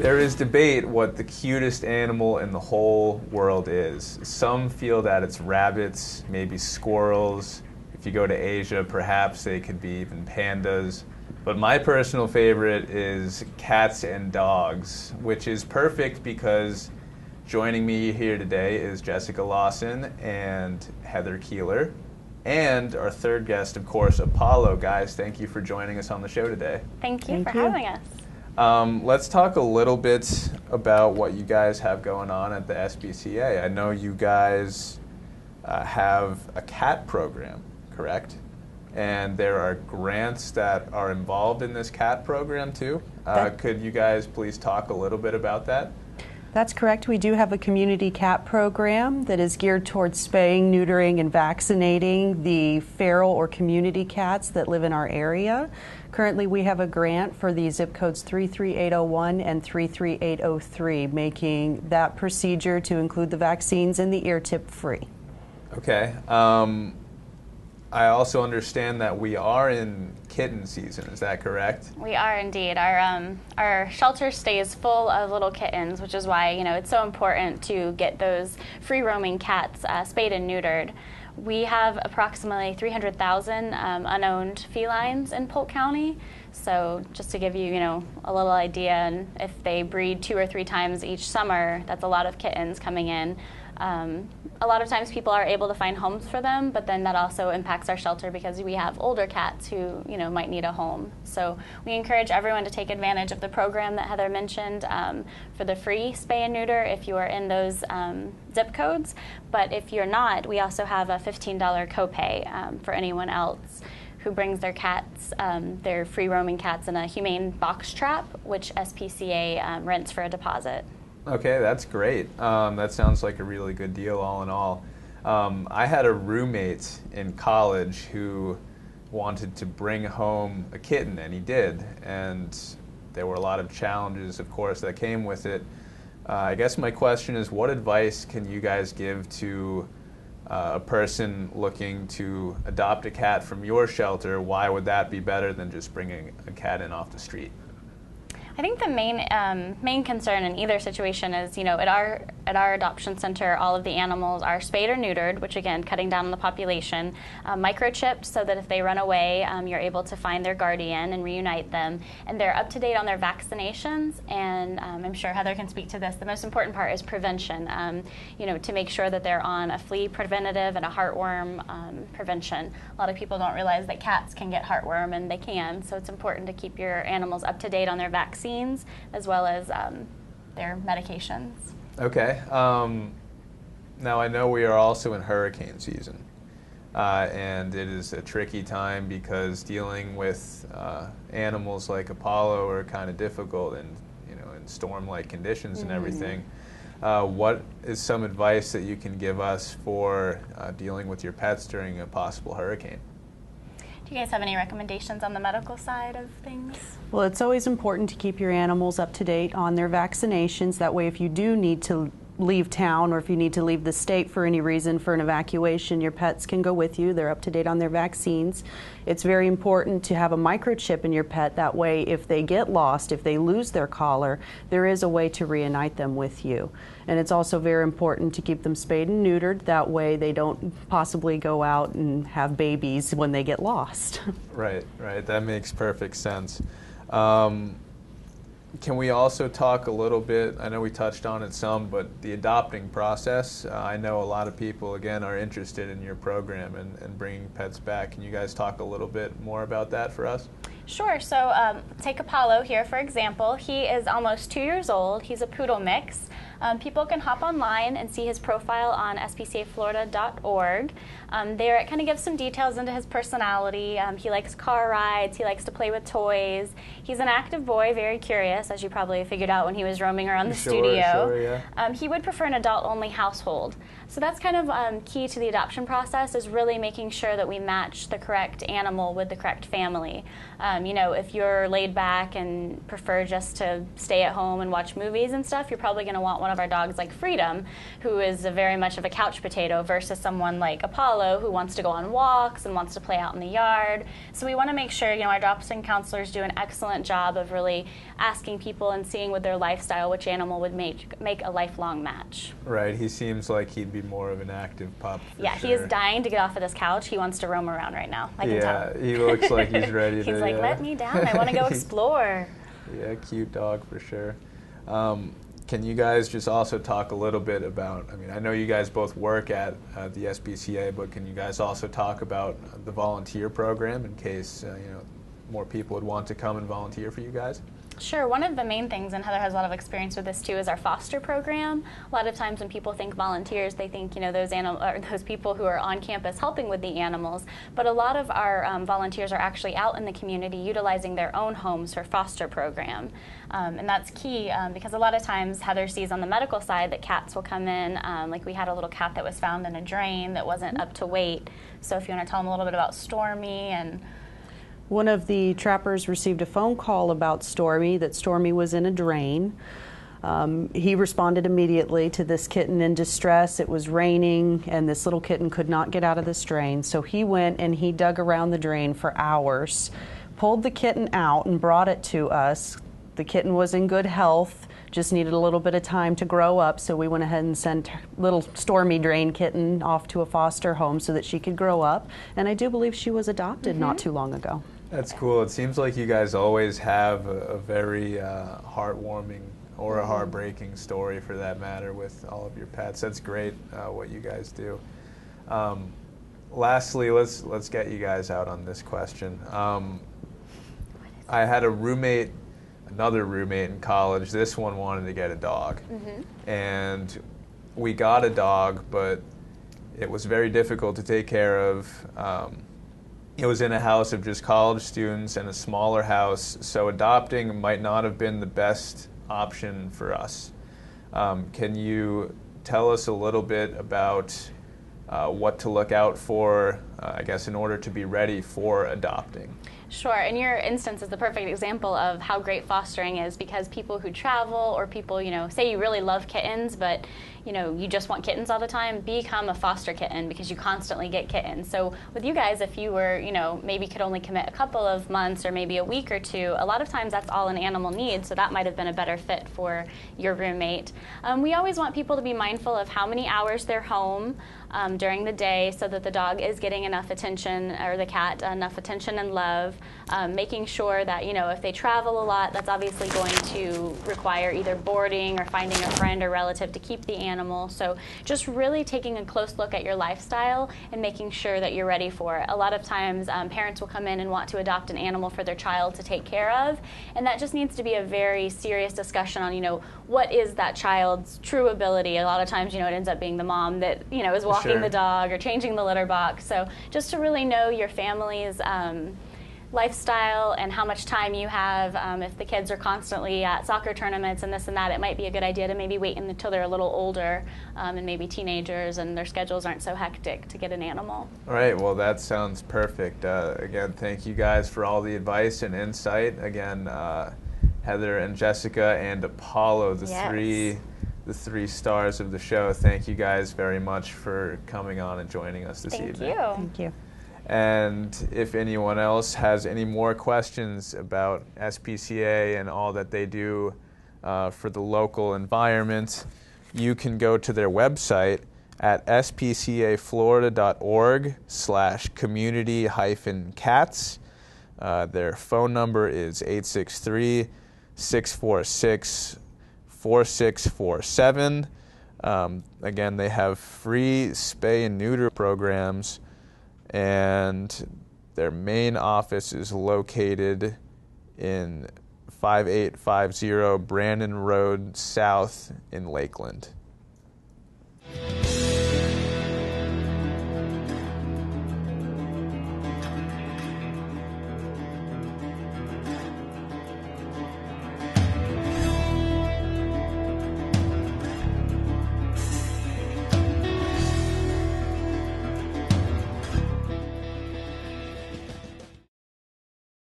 There is debate what the cutest animal in the whole world is. Some feel that it's rabbits, maybe squirrels. If you go to Asia, perhaps they could be even pandas. But my personal favorite is cats and dogs, which is perfect because joining me here today is Jessica Lawson and Heather Keeler. And our third guest, of course, Apollo. Guys, thank you for joining us on the show today. Thank you for having us. Let's talk a little bit about what you guys have going on at the SPCA. I know you guys have a cat program, correct? And there are grants that are involved in this cat program too. Could you guys please talk a little bit about that? That's correct. We do have a community cat program that is geared towards spaying, neutering, and vaccinating the feral or community cats that live in our area. Currently, we have a grant for the zip codes 33801 and 33803, making that procedure to include the vaccines and the ear tip free. Okay. I also understand that we are in kitten season. Is that correct? We are indeed. Our shelter stays full of little kittens, which is why it's so important to get those free roaming cats spayed and neutered. We have approximately 300,000 unowned felines in Polk County. So just to give you a little idea, and if they breed 2 or 3 times each summer, that's a lot of kittens coming in. A lot of times people are able to find homes for them, but then that also impacts our shelter because we have older cats who might need a home. So we encourage everyone to take advantage of the program that Heather mentioned for the free spay and neuter if you are in those zip codes. But if you're not, we also have a $15 copay for anyone else who brings their cats, their free roaming cats, in a humane box trap, which SPCA rents for a deposit. Okay, that's great. That sounds like a really good deal all in all. I had a roommate in college who wanted to bring home a kitten, and he did. And there were a lot of challenges, of course, that came with it. I guess my question is, what advice can you guys give to a person looking to adopt a cat from your shelter? Why would that be better than just bringing a cat in off the street? I think the main concern in either situation is, at our adoption center, all of the animals are spayed or neutered, which again, cutting down on the population, microchipped so that if they run away, you're able to find their guardian and reunite them, and they're up to date on their vaccinations. And I'm sure Heather can speak to this. The most important part is prevention. To make sure that they're on a flea preventative and a heartworm prevention. A lot of people don't realize that cats can get heartworm, and they can. So it's important to keep your animals up to date on their vaccines as well as their medications. Okay. Now I know we are also in hurricane season, and it is a tricky time because dealing with animals like Apollo are kind of difficult, and in storm-like conditions and everything. What is some advice that you can give us for dealing with your pets during a possible hurricane? Do you guys have any recommendations on the medical side of things? Well, it's always important to keep your animals up to date on their vaccinations. That way, if you do need to leave town or if you need to leave the state for any reason for an evacuation, your pets can go with you. They're up to date on their vaccines. It's very important to have a microchip in your pet. That way, if they get lost, if they lose their collar, there is a way to reunite them with you. And it's also very important to keep them spayed and neutered. That way, they don't possibly go out and have babies when they get lost. Right. That makes perfect sense. Can we also talk a little bit, I know we touched on it some, but the adopting process? I know a lot of people, again, are interested in your program and bringing pets back. Can you guys talk a little bit more about that for us? Sure. So take Apollo here, for example. He is almost 2 years old. He's a poodle mix. People can hop online and see his profile on spcaflorida.org. There it kind of gives some details into his personality. He likes car rides. He likes to play with toys. He's an active boy, very curious, as you probably figured out when he was roaming around the studio. Sure, yeah. He would prefer an adult-only household. So that's kind of key to the adoption process, is really making sure that we match the correct animal with the correct family. If you're laid back and prefer just to stay at home and watch movies and stuff, you're probably going to want one one of our dogs like Freedom, who is very much of a couch potato, versus someone like Apollo, who wants to go on walks and wants to play out in the yard. So we want to make sure, our adoption counselors do an excellent job of really asking people and seeing with their lifestyle which animal would make a lifelong match. Right, he seems like he'd be more of an active pup. Yeah, sure. He is dying to get off of this couch. He wants to roam around right now. I can tell. Yeah, he looks like he's ready to. He's like, let me down. I want to go explore. Yeah, cute dog for sure. Can you guys just also talk a little bit about, I know you guys both work at the SPCA, but can you guys also talk about the volunteer program in case, more people would want to come and volunteer for you guys? Sure. One of the main things, and Heather has a lot of experience with this too, is our foster program. A lot of times when people think volunteers, they think those people who are on campus helping with the animals. But a lot of our volunteers are actually out in the community utilizing their own homes for foster program, and that's key because a lot of times Heather sees on the medical side that cats will come in. Like we had a little cat that was found in a drain that wasn't up to weight. So if you want to tell them a little bit about Stormy and. One of the trappers received a phone call about Stormy, that Stormy was in a drain. He responded immediately to this kitten in distress. It was raining and this little kitten could not get out of this drain. So he went and he dug around the drain for hours, pulled the kitten out and brought it to us. The kitten was in good health, just needed a little bit of time to grow up, so we went ahead and sent little Stormy drain kitten off to a foster home so that she could grow up. And I do believe she was adopted not too long ago. That's cool. It seems like you guys always have a very heartwarming or a heartbreaking story, for that matter, with all of your pets. That's great what you guys do. Lastly, let's get you guys out on this question. I had another roommate in college. This one wanted to get a dog, and we got a dog, but it was very difficult to take care of. It was in a house of just college students and a smaller house, so adopting might not have been the best option for us. Can you tell us a little bit about what to look out for, I guess, in order to be ready for adopting? Sure. And your instance is the perfect example of how great fostering is, because people who travel or people, say you really love kittens, but you just want kittens all the time, become a foster kitten because you constantly get kittens. So with you guys, if you were, maybe could only commit a couple of months or maybe a week or two, a lot of times that's all an animal needs, so that might have been a better fit for your roommate. We always want people to be mindful of how many hours they're home during the day so that the dog is getting enough attention, or the cat enough attention and love. Making sure that, if they travel a lot, that's obviously going to require either boarding or finding a friend or relative to keep the animal. So just really taking a close look at your lifestyle and making sure that you're ready for it. A lot of times parents will come in and want to adopt an animal for their child to take care of, and that just needs to be a very serious discussion on, what is that child's true ability. A lot of times, it ends up being the mom that, is walking the dog or changing the litter box. So just to really know your family's lifestyle and how much time you have. If the kids are constantly at soccer tournaments and this and that, it might be a good idea to maybe wait until they're a little older and maybe teenagers and their schedules aren't so hectic to get an animal. All right, well, that sounds perfect. Again, thank you guys for all the advice and insight. Again, Heather and Jessica and Apollo, the three stars of the show. Thank you guys very much for coming on and joining us this evening. Thank you. Thank you. And if anyone else has any more questions about SPCA and all that they do for the local environment, you can go to their website at spcaflorida.org/community-cats. Their phone number is 863-646-4647. Again, they have free spay and neuter programs, and their main office is located in 5850 Brandon Road South in Lakeland.